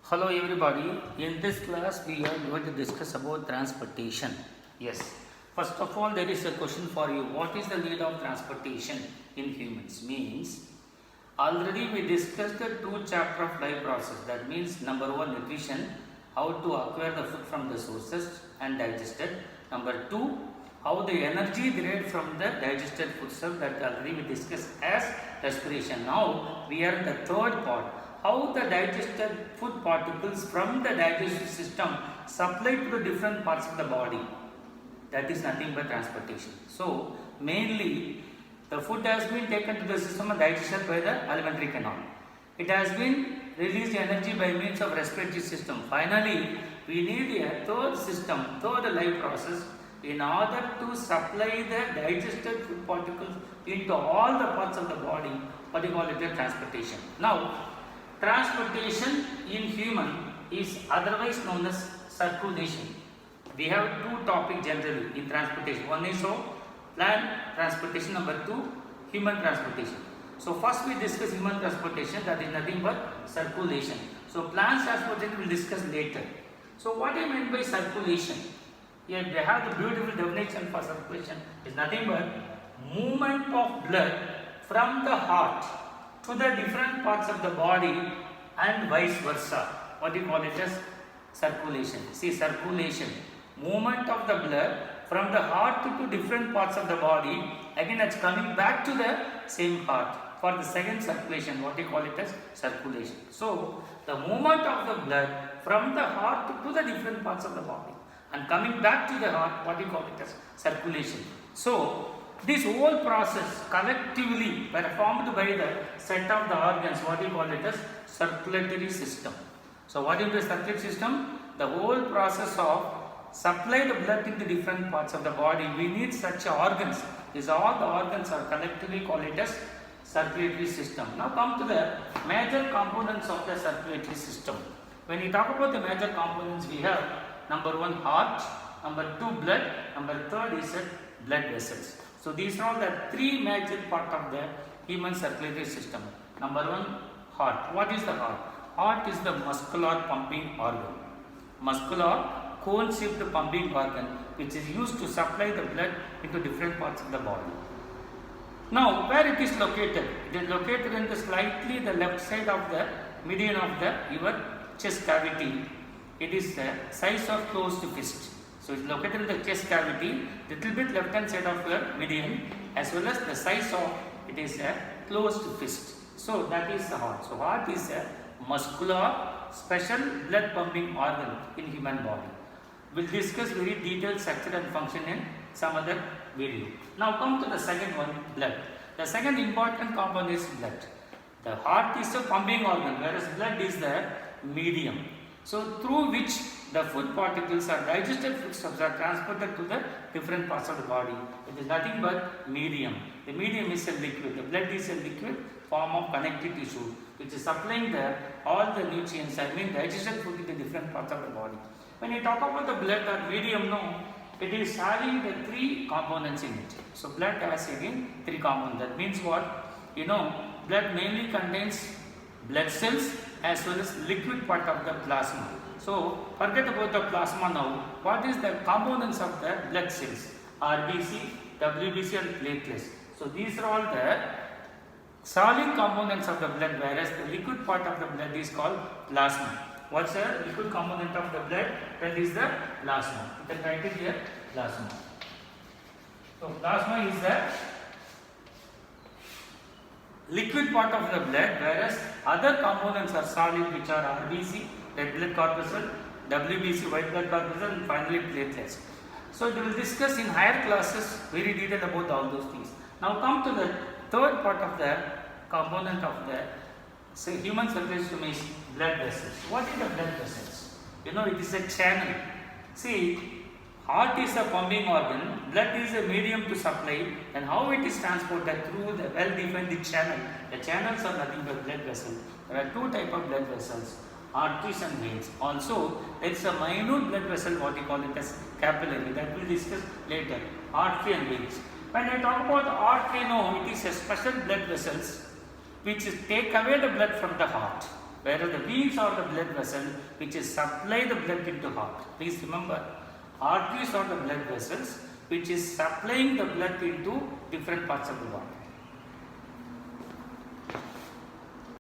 Hello everybody, in this class we are going to discuss about transportation. Yes, first of all there is a question for you. What is the need of transportation in humans? Means already we discussed the two chapter of life process. That means number one nutrition, how to acquire the food from the sources and digest it. Number two, how the energy derived from the digested food stuff, that already we discussed as respiration. Now we are in the third part, how the digested food particles from the digestive system supply to the different parts of the body. That is nothing but transportation. So mainly the food has been taken to the system and digested by the alimentary canal. It has been released energy by means of respiratory system. Finally, we need a third system, third life process, in order to supply the digested food particles into all the parts of the body. What we call it as transportation. Now, transportation in human is otherwise known as circulation. We have two topics generally in transportation. One is plant transportation, number two human transportation. So first we discuss human transportation, that is nothing but circulation. So plant transportation we will discuss later. So what I mean by circulation? Here they have the beautiful definition for circulation is nothing but movement of blood from the heart to the different parts of the body and vice versa. What do you call it as circulation? See, circulation, movement of the blood from the heart to different parts of the body, again it's coming back to the same heart for the second circulation. What do you call it as circulation? So the movement of the blood from the heart to the different parts of the body and coming back to the heart, what do you call it as circulation? So this whole process collectively performed by the set of the organs, what do you call it as circulatory system. So what is the circulatory system? The whole process of supply the blood into different parts of the body. We need such organs. These all the organs are collectively called it as circulatory system. Now come to the major components of the circulatory system. When we talk about the major components, we have number one heart, number two blood, number third is blood vessels. So these are all the three major part of the human circulatory system. Number one, heart. What is the heart? Heart is the muscular pumping organ. Muscular cone-shaped pumping organ which is used to supply the blood into different parts of the body. Now where it is located? It is located in the slightly the left side of the median of the your chest cavity. It is the size of closed fist. So it is located in the chest cavity, little bit left hand side of your median, as well as the size of it is a closed fist. So that is the heart. So heart is a muscular special blood pumping organ in human body. We'll discuss very detailed structure and function in some other video. Now come to the second one, blood. The second important component is blood. The heart is a pumping organ, whereas blood is the medium. So through which the food particles or digested foodstuffs are transported to the different parts of the body. It is nothing but medium. The medium is a liquid. The blood is a liquid form of connective tissue which is supplying all the nutrients, I mean digested food to the different parts of the body. When you talk about the blood or medium, no, it is having the three components in it. So blood has again three components. That means what? Blood mainly contains blood cells as well as liquid part of the plasma. So forget about the plasma now. What is the components of the blood cells? RBC, WBC and platelets. So these are all the solid components of the blood, whereas the liquid part of the blood is called plasma. What's the liquid component of the blood? That is the plasma. You can write it here, plasma. So plasma is the liquid part of the blood, whereas other components are solid, which are RBC, red blood corpuscle, WBC, white blood corpuscle, and finally platelets. So we will discuss in higher classes very detailed about all those things. Now come to the third part of the component of the human circulatory system is blood vessels. What is the blood vessels? It is a channel. See, heart is a pumping organ, blood is a medium to supply, and how it is transported through the well-defined channel. The channels are nothing but blood vessels. There are two types of blood vessels, arteries and veins. Also, there is a minute blood vessel, what we call it as capillary, that we will discuss later, artery and veins. When I talk about artery, no, it is a special blood vessels which take away the blood from the heart. whereas the veins are the blood vessels which is supply the blood into heart. Please remember, arteries are the blood vessels which is supplying the blood into different parts of the body.